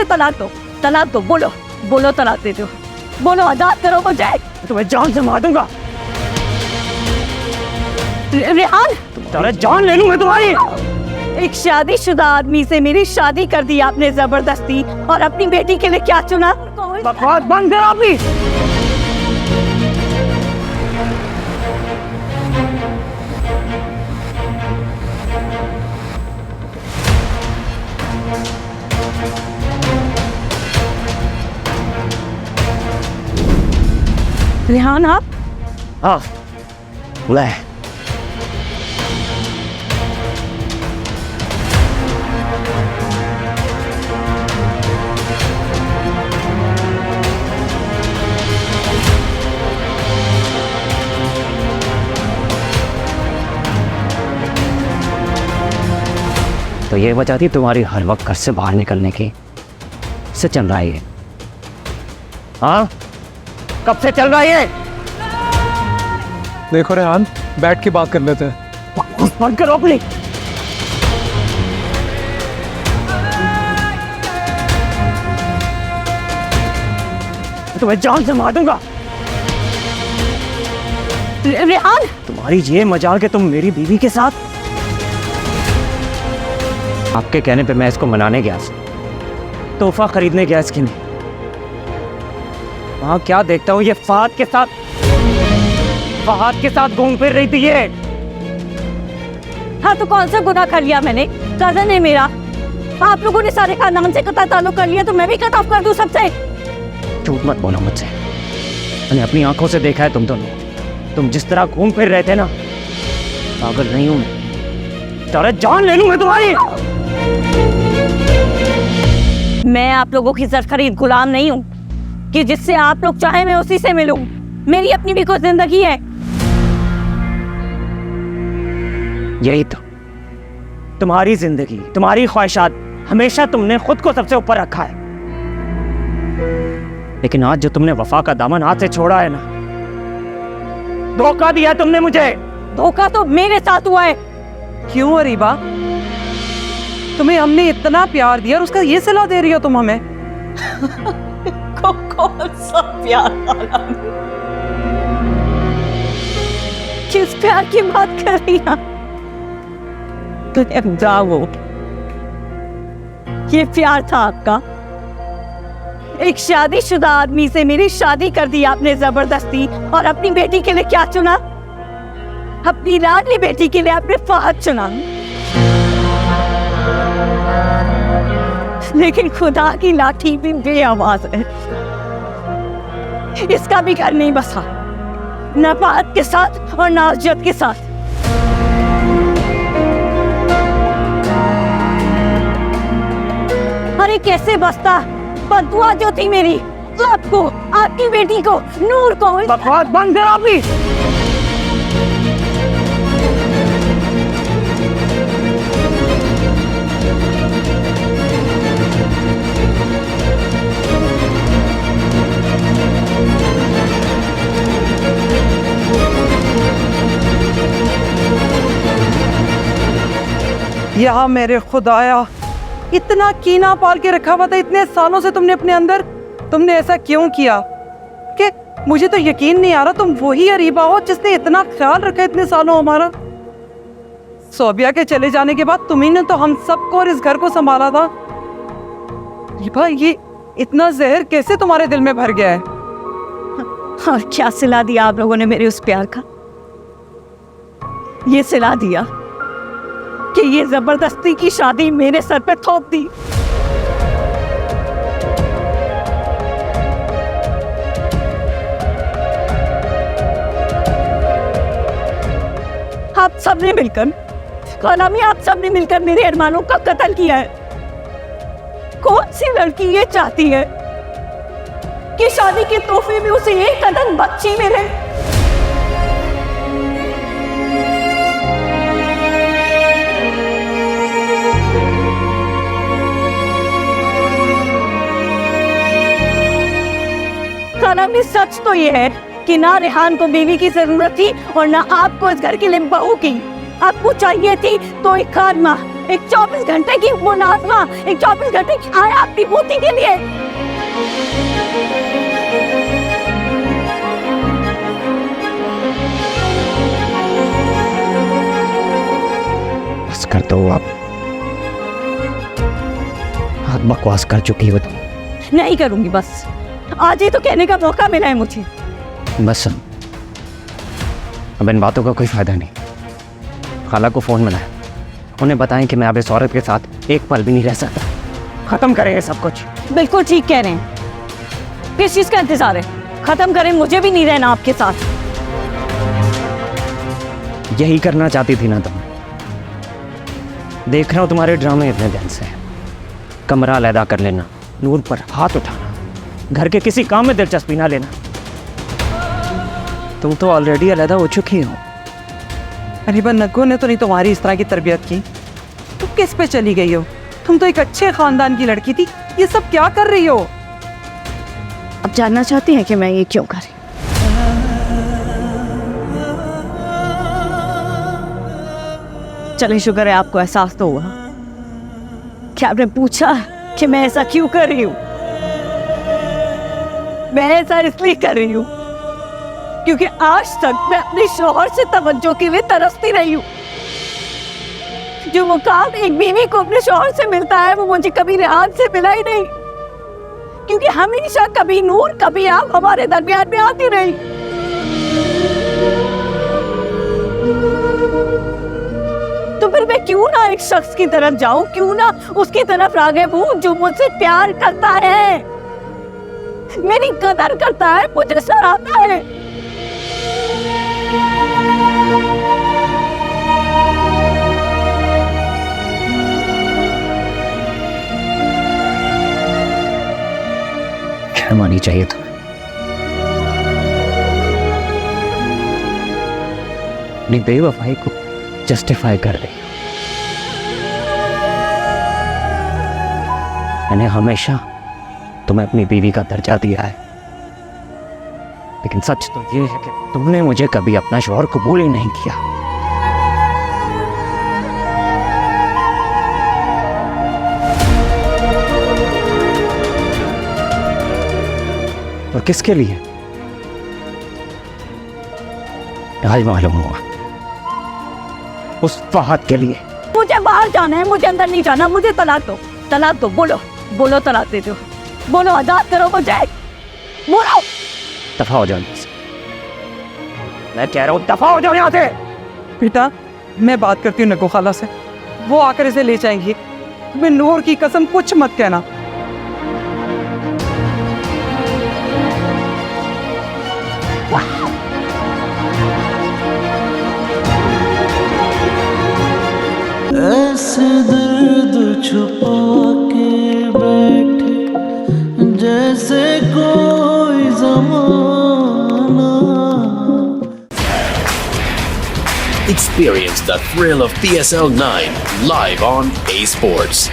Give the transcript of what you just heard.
मुझे तलाक दो, तलाक दो, बोलो बोलो तलाक दे दो, बोलो आजाद करो मुझे, तुम्हें जान से मार दूंगा। रेहान, तुम्हारा जान ले लूं मैं तुम्हारी। एक शादीशुदा आदमी से मेरी शादी कर दी आपने जबरदस्ती, और अपनी बेटी के लिए क्या चुना? बकवास बंद करो अपनी। रेहान आप? हाँ बुला है। तो ये वजह थी तुम्हारी हर वक्त घर से बाहर निकलने की। से चल रहा है ये? हाँ कब से चल रहा है ये? देखो रेहान, बैठ के बात कर लेते हैं। बंद करो अपनी। तुम्हें जान से मार दूंगा। रेहान, तुम्हारी ये मजाल के तुम मेरी बीवी के साथ। आपके कहने पे मैं इसको मनाने गया, तोहफा खरीदने गया इसके लिए। वहां क्या देखता हूँ, ये फहद के साथ घूम फिर रही थी ये। हाँ तो कौन सा गुनाह कर लिया मैंने? कजन है मेरा, आप लोगों ने सारे खानदान से कता ताल्लुक कर लिया, तो मैं भी कट ऑफ कर दूं सबसे? झूठ मत बोलो मुझसे, मैंने अपनी आंखों से देखा है तुम दोनों। तुम जिस तरह घूम फिर रहे थे ना, पागल नहीं हूं मैं। तेरे जान ले लूं मैं तुम्हारी। मैं आप लोगों की सरखरीद गुलाम नहीं हूँ कि जिससे आप लोग चाहे मैं उसी से मिलूं। मेरी अपनी भी कोई जिंदगी है। यही तो तुम्हारी जिंदगी, तुम्हारी ख्वाहिशात, हमेशा तुमने खुद को सबसे ऊपर रखा है। लेकिन आज जो तुमने वफा का दामन हाथ से छोड़ा है ना, धोखा दिया तुमने मुझे। धोखा तो मेरे साथ हुआ है। क्यों अरीबा, तुम्हें हमने इतना प्यार दिया और उसका ये सिला दे रही हो तुम हमें? कौन सा प्यार वाला? किस प्यार की बात कर रही हैं? ब्रावो, ये प्यार था आपका? एक शादीशुदा आदमी से मेरी शादी कर दी आपने जबरदस्ती, और अपनी बेटी के लिए क्या चुना? अपनी लाडली बेटी के लिए आपने फहद चुना। लेकिन खुदा की लाठी भी बेआवाज है। इसका भी घर नहीं बसा, न फहद के साथ और न अजद के साथ। अरे कैसे बसता? बदुआ जो थी मेरी, आपको, आपकी बेटी को, नूर को। बकवास बंद करो अपनी। या मेरे खुदाया, इतना कीना पाल के रखा हुआ था इतने सालों से तुमने अपने अंदर। तुमने ऐसा क्यों किया कि मुझे तो यकीन नहीं आ रहा तुम वही अरीबा हो जिसने इतना ख्याल रखा इतने सालों हमारा। सोबिया के चले जाने के बाद तुम्ही ने तो हम सबको और इस घर को संभाला था। अरीबा, ये इतना जहर कैसे तुम्हारे दिल में भर गया है? और क्या सिला दिया आप लोगों ने मेरे उस प्यार का? ये सिला दिया कि ये जबरदस्ती की शादी मेरे सर पे थोप दी। आप सबने मिलकर, कलामी, आप सबने मिलकर मेरे अरमानों का कत्ल किया है। कौन सी लड़की ये चाहती है कि शादी के तोहफे में उसे एक कदम बच्ची मिले? कलामी, सच तो ये है कि ना रेहान को बीवी की जरूरत थी और ना आपको इस घर के लिए बहू की। आपको चाहिए थी तो एक खादमा, एक 24 घंटे की मुनाफा, एक 24 घंटे की आय आपकी पोती के लिए। बस कर दो आप, बकवास कर चुकी हो तुम। नहीं करूंगी, बस आज ही तो कहने का मौका मिला है मुझे। बस अब इन बातों का कोई फायदा नहीं। खाला को फोन मिलाया, उन्हें बताएं कि मैं अब इस औरत के साथ एक पल भी नहीं रह सकता। खत्म करें ये सब कुछ। बिल्कुल ठीक कह रहे हैं। किस चीज का इंतजार है? खत्म करें, मुझे भी नहीं रहना आपके साथ। यही करना चाहती थी ना तुम? देख रहा हूं तुम्हारे ड्रामे इतने दिन से। कमरा अलहदा कर लेना, नूर पर हाथ उठाना, घर के किसी काम में दिलचस्पी ना लेना। तुम तो ऑलरेडी अलहदा हो चुकी हो। अरीबा, नग्गो ने तो नहीं तुम्हारी इस तरह की तरबियत की। तुम किस पे चली गई हो? तुम तो एक अच्छे खानदान की लड़की थी, ये सब क्या कर रही हो? अब जानना चाहती हैं कि मैं ये क्यों कर रही हूं? चलिए, शुक्र है आपको एहसास तो हुआ कि आपने पूछा कि मैं ऐसा क्यों कर रही हूं। मैं ऐसा इसलिए कर रही हूं क्योंकि आज तक मैं अपने शौहर से तवज्जो के लिए तरसती रही हूं। जो मुकाम एक बीवी को अपने शौहर से मिलता है, वो मुझे कभी रेहान से मिला ही नहीं, क्योंकि हमेशा कभी नूर कभी आप हमारे दरमियान में आती रही। तो फिर मैं क्यों ना एक शख्स की तरफ जाऊं, क्यों ना उसकी तरफ राग़िब हूं जो मुझसे प्यार करता है, मेरी कदर करता है, मुझे सराहता है। शर्म आनी चाहिए तुम्हें। अपनी बेवफाई को जस्टिफाई कर रही हो। मैंने हमेशा तुम्हें अपनी बीवी का दर्जा दिया है, लेकिन सच तो ये है कि तुमने मुझे कभी अपना शौहर कबूल ही नहीं किया। और किसके लिए? आज मालूम हुआ, उस फहद के लिए। मुझे बाहर जाना है, मुझे अंदर नहीं जाना। मुझे तलाक दो, तलाक दो। बोलो बोलो, तलाक दे दो। बोलो, आजाद करो मुझे। बोलो। दफा हो जाओ यहाँ से। मैं कह रहा हूँ दफा हो जाओ यहाँ से। बेटा, मैं बात करती हूँ नग्गो खाला से, वो आकर इसे ले जाएंगी। तुम्हें नूर की कसम कुछ मत कहना। ऐसे दर्द छुपा के बैठे जैसे कोई ज़माना। Experience the thrill of PSL 9 live on A Sports.